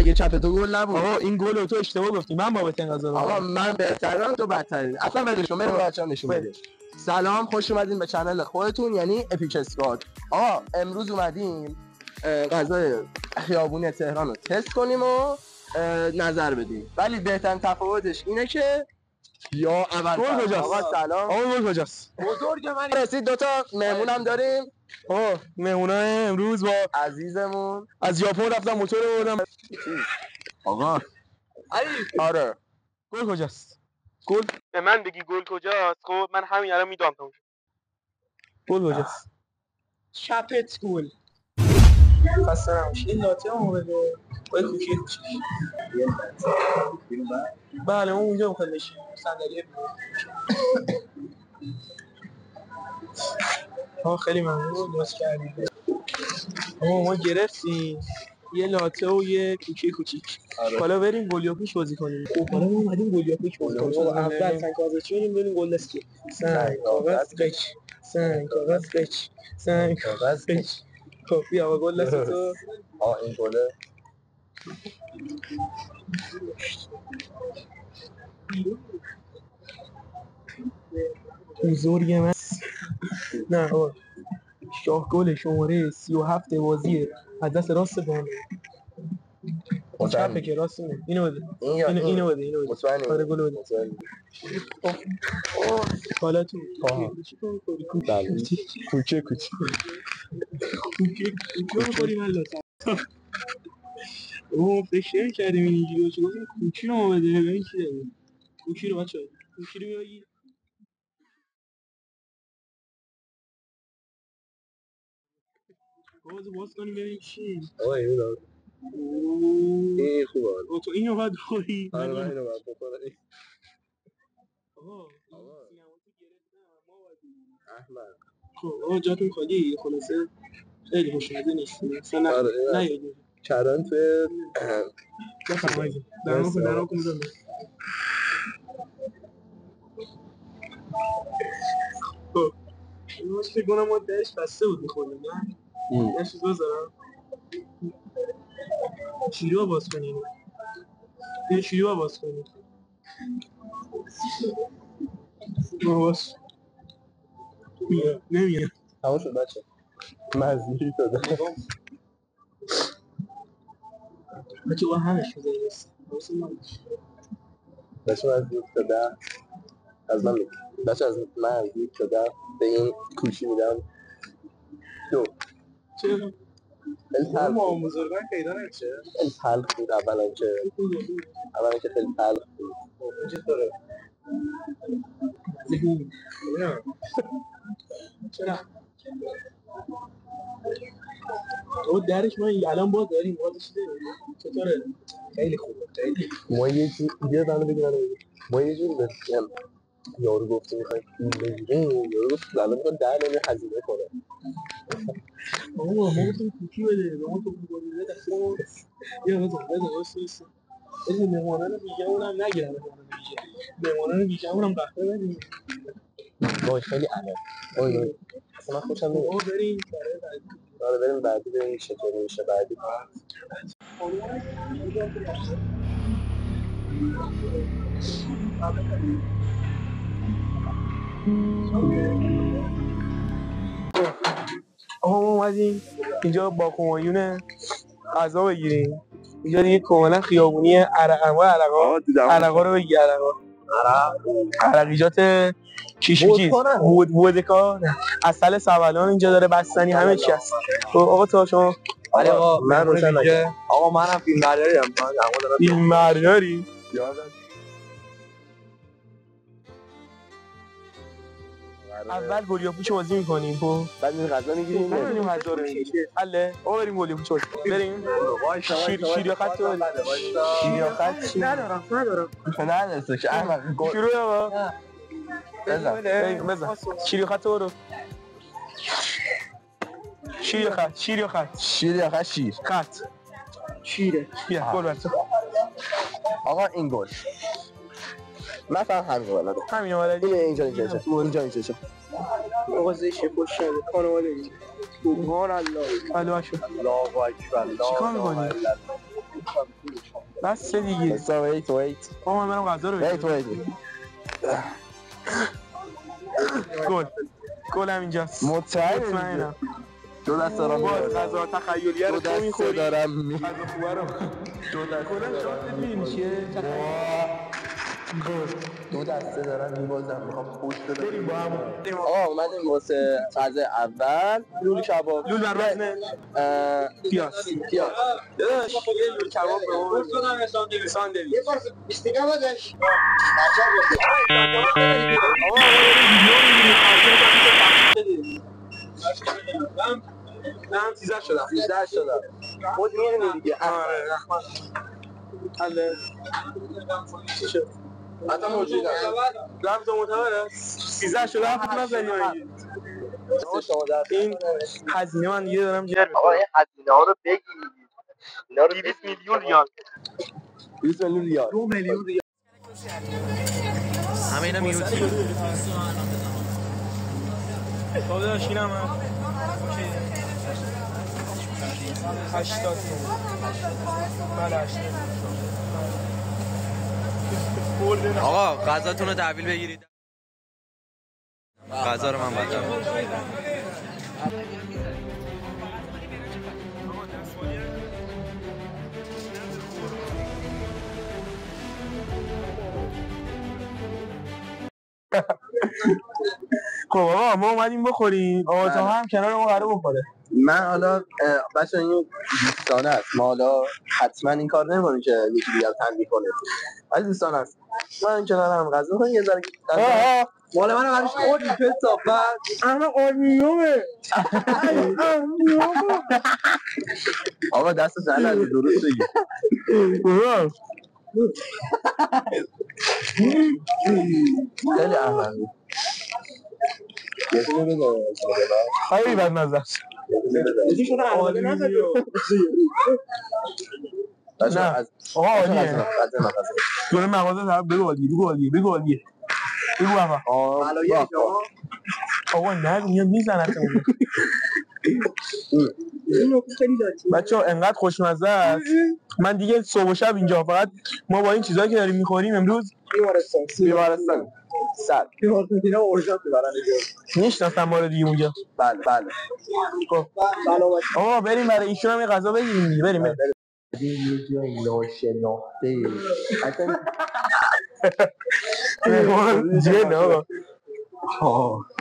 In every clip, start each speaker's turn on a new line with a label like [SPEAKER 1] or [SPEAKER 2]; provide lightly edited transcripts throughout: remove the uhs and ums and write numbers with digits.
[SPEAKER 1] مگه چپ تو گل نبود؟
[SPEAKER 2] آقا این گل تو اشتباه گفتی، من بابت این قضا.
[SPEAKER 1] آقا من بهترم تو بدتری. اصلا ولش کن، بریم بچه‌ها نشون بده. سلام، خوش اومدین به کانال خودتون یعنی اپیک اسکواد. آقا امروز اومدیم غذای خیابونی تهران رو تست کنیم و نظر بدیم. ولی بهترین تفاوتش اینه که یا اول
[SPEAKER 2] گل کجاست؟
[SPEAKER 1] آقا سلام.
[SPEAKER 2] آقا گل کجاست؟
[SPEAKER 1] بزرگ من رسید. دوتا مهمونم داریم.
[SPEAKER 2] مهمونای امروز با
[SPEAKER 1] عزیزمون
[SPEAKER 2] از ژاپن رفتم موتور آوردم.
[SPEAKER 1] آقا آره
[SPEAKER 2] گل کجاست؟ گل به من بگی گل کجاست؟ خب من همین الان میدونم تموم شد. گل کجاست؟ چپت گل. خسته نباشی. این لاته هم بده. با کوکی کوچیک. بله اون اونجا میخواد بشه. صندلی خیلی ممنون لطف کردید. ما گرفتیم یه لاته و یه کوکی کوچیک. حالا بریم گلیاپوش بازی کنیم. حالا ما اومدیم گلیاپوش بازی کنیم. اول سنگ کاغذی بریم گل دستی. سنگ کاغذ قچ. سنگ کاغذ قچ. سنگ کاغذ قچ. خب بیا آقا گل دست تو.
[SPEAKER 1] این گله
[SPEAKER 2] بزرگ من. نه آقا شاه گل شماره 37 بازیه از دست راست بانه. چپه که راست اینو بده. اینو بده.
[SPEAKER 1] مطمئنی؟
[SPEAKER 2] آره گل بده. حالا تو
[SPEAKER 1] کوچه کوچه
[SPEAKER 2] می‌خوری من لطفا. اوه فکر نمی‌کردیم اینجوری باشه. گفتیم کوچی رو بده. ببین چی داره. کوچی رو بچه‌ها. کوچی رو بگیر. باز کنیم ببینیم چی.
[SPEAKER 1] آقا اینو دار. این خوبه.
[SPEAKER 2] تو اینو باید بخوری.
[SPEAKER 1] آره من اینو باید بخورم.
[SPEAKER 2] آقا سینما تو گرفتم ما باید
[SPEAKER 1] احمد.
[SPEAKER 2] خب آقا جاتون خالی. خلاصه خیلی خوشمزه نیست. مثلا نه
[SPEAKER 1] چران توی
[SPEAKER 2] بفرمایید. درام کنم. خب این فکر کنم ما درش بسته بود می‌خوردیم نه؟ یه چیز بذارم. چیری رو باز کنیم. یه چیری رو باز کنیم. باز. نمیاد.
[SPEAKER 1] تمام شد بچه. مزدی شده.
[SPEAKER 2] بچه با همش می‌ذاریم.
[SPEAKER 1] بچه مزدی شده. از من بچه از مزدی شده به این کوچی میدم 2.
[SPEAKER 2] چرا؟
[SPEAKER 1] التحال
[SPEAKER 2] ما بزرگان پیدا نمیشه.
[SPEAKER 1] التحال بود اولا که خیلی تلخ بود.
[SPEAKER 2] چطوره؟ چرا؟ تو درش ما الان باز داریم بازش داریم. چطوره؟ خیلی خوبه. خیلی
[SPEAKER 1] ما یه جور بسیم یارو گفتی میخوایم پول بگیریم. یارو گفت الان میخواد 10 نمی هزینه کنه.
[SPEAKER 2] ما گفتیم کوکی بده. ما تو بوده دستمون. بیا بزن واسه این مهمانان بیجامون هم نگیرن. مهمانان بیجامون هم قهوه بدیم.
[SPEAKER 1] وای خیلی علاقه. وای اصلا من خوشم نمیاد. بریم بعدی بریم چطوری میشه بعدی.
[SPEAKER 2] آقا ما اومدیم اینجا با همایون غذا بگیریم. اینجا دیگه کاملا خیابونی عرقا رو بگی. عرقیجات چیز ودکا عسل سبلان اینجا داره بستنی همه چی هست. آقا تا شما
[SPEAKER 1] آقا من روشن نگه.
[SPEAKER 2] آقا منم فیلم برداری اول گلیاپوش بازی میکنیم خب
[SPEAKER 1] بعد این غذا میگیریم
[SPEAKER 2] بریم غذا رو میگیریم. حله آقا بریم گلیاپوش بازی بریم. شیر خط تو شیر خط چی ندارم
[SPEAKER 1] ندارم که احمد
[SPEAKER 2] شروع آقا بزن شیر خط تو رو شیر خط شیره بیا گل بچه.
[SPEAKER 1] آقا این گل مثلا همین ولده اینجا
[SPEAKER 2] آقا زیشه پشت خانواده سبحان الله الله اکبر.
[SPEAKER 1] الله اکبر.
[SPEAKER 2] چیکار می‌کنی؟ بس دیگه
[SPEAKER 1] ویت
[SPEAKER 2] آقا من برم غذا رو
[SPEAKER 1] ویت
[SPEAKER 2] گل همینجاست.
[SPEAKER 1] مطمئنم دو دست دارم
[SPEAKER 2] باز غذا تخیلیه رو تو میخوری
[SPEAKER 1] دارم
[SPEAKER 2] غذا خوبه رو
[SPEAKER 1] دو دست
[SPEAKER 2] شاید ببین چیه
[SPEAKER 1] دو دسته دارم میبازم میخوام پوش بدم
[SPEAKER 2] بریم با هم
[SPEAKER 1] آقا اومدیم واسه غذا اول لول کباب
[SPEAKER 2] لول بر وزن پیاز داداش یه لول کباب به اون ساندویچ
[SPEAKER 3] استیکا بودش
[SPEAKER 2] آقا من 13 شدم
[SPEAKER 1] خود میدونی دیگه
[SPEAKER 2] آره رحمان حله چی شد؟
[SPEAKER 1] حتی موجود هم
[SPEAKER 2] رمز معتبره 13 شده هم نزنی این هزینه من دیگه دارم جر میکنم.
[SPEAKER 1] آقا این هزینه ها رو بگی اینا رو
[SPEAKER 2] 200 میلیون ریال
[SPEAKER 1] 200 میلیون ریال
[SPEAKER 2] 2 میلیون ریال
[SPEAKER 4] همه اینا میوتی
[SPEAKER 2] خب داشت اینم هم 80 بله 80
[SPEAKER 4] آقا غذاتون رو تحویل بگیرید غذا رو من بدم
[SPEAKER 2] خب آقا ما اومدیم بخوریم آقا تا هم کنار ما قراره بخوره
[SPEAKER 1] من حالا بچه این دوستانه است ما حالا حتما این کار نمی‌کنیم که یکی دیگر تنبیه کنه ولی دوستانه است من این کنار هم غذا کنیم یه ذره مال منو برش خوردی تو صافت
[SPEAKER 2] اما آلمیومه
[SPEAKER 1] آقا دست زن از درست بگی خیلی احمقی یه دونه بده
[SPEAKER 2] خیلی بد مزه است
[SPEAKER 1] یکی شده احمقی نزدی
[SPEAKER 2] نه آقا عالیه دونه مغازه طرف بگو عالیه بگو آقا نه میاد میزنه بچه ها انقدر خوشمزه است من دیگه صبح و شب اینجا فقط ما با این چیزایی که داریم میخوریم امروز
[SPEAKER 1] بیمارستان سر بیمارستان اورژانس میبرن
[SPEAKER 2] میشناسم ما رو دیگه اونجا
[SPEAKER 1] بله
[SPEAKER 2] خب آقا بریم برای ایشون هم یه غذا بگیریم دیگه بریم
[SPEAKER 1] یه جای ناشناخته
[SPEAKER 2] جن آقا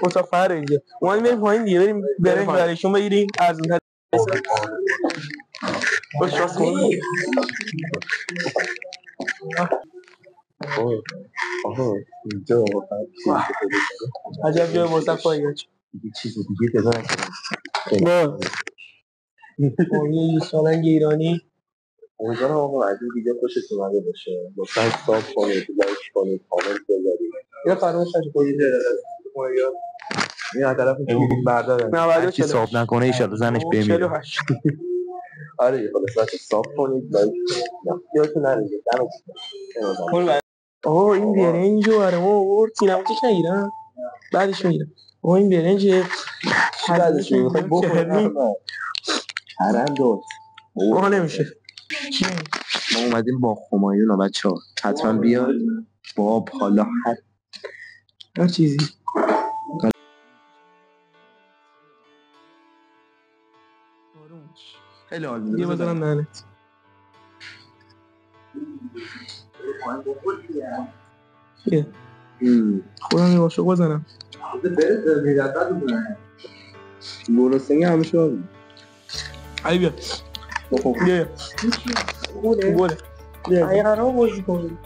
[SPEAKER 2] اتاق فر اینجا اومدیم بریم پایین دیگه بریم برای ایشون بگیریم از اون باش راست کنیم
[SPEAKER 1] آها اینجا
[SPEAKER 2] عجب جای واسه پایین
[SPEAKER 1] دیگه چیز دیگه پیدا نکنم
[SPEAKER 2] یه سالنگ ایرانی
[SPEAKER 1] امیدوارم آقا از این ویدیو خوشتون اومده باشه لطفا ساب کنید لایک کنید کامنت بذارید
[SPEAKER 2] اینا فراموش نکنید
[SPEAKER 1] این از طرف فیلم بردارن
[SPEAKER 4] هر کی ساب نکنه ان شاءالله زنش بمیره
[SPEAKER 2] 48
[SPEAKER 1] آره خلاص ساب کنید لایک یادتون نره
[SPEAKER 2] آقا این برنج رو برای ما آورد سینماتیک نگیرم بعدش میگیرم آقا این برنج
[SPEAKER 1] بعدش میخوای بخوریم چرندوت
[SPEAKER 2] آقا نمیشه
[SPEAKER 1] ما اومدیم با همایون بچه ها حتما بیاد باب حالا
[SPEAKER 2] هر چیزی
[SPEAKER 1] خیلی عالی
[SPEAKER 2] یه بذارم نهنت یه خودم یه باشو بزنم
[SPEAKER 1] گرسنگی همیشه عالی
[SPEAKER 2] علی بیا بیا بوله اگه قرار بازی کنیم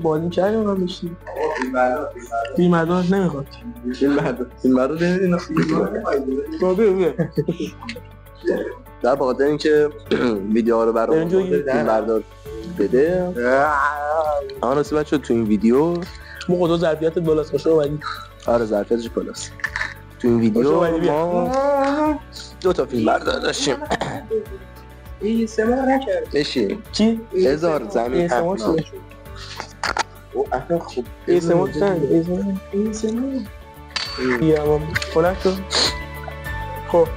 [SPEAKER 2] بازی کردیم هم بشیم فیلم بردارش نمیخواد
[SPEAKER 1] فیلم بردار نمیدین
[SPEAKER 2] بیا
[SPEAKER 1] در بخاطر اینکه ویدیو ها رو برای فیلم بردار بده اما راستی بچه تو این ویدیو
[SPEAKER 2] ما خدا ظرفیتت بالاست خوش رو بدی
[SPEAKER 1] آره ظرفیتش بالاست تو این ویدیو ما 2 تا فیلم بردار داشتیم
[SPEAKER 2] این سما نکرد
[SPEAKER 1] بشین
[SPEAKER 2] چی؟
[SPEAKER 1] هزار زمین
[SPEAKER 2] سما چیه؟
[SPEAKER 1] خوب
[SPEAKER 2] این سما چند؟ این سما بیا ما بلند شد خب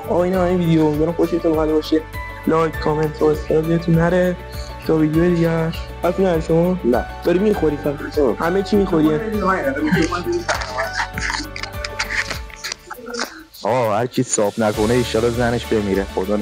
[SPEAKER 2] آقا این ویدیو امیدوارم خوشتون اومده باشه لایک کامنت و استراگتون نره تا ویدیو دیگه. حرف نره شما؟
[SPEAKER 1] نه
[SPEAKER 2] داری میخوری فقط همه چی میخوری.
[SPEAKER 3] هر کی صاف نکنه ایشالا زنش بمیره. خدا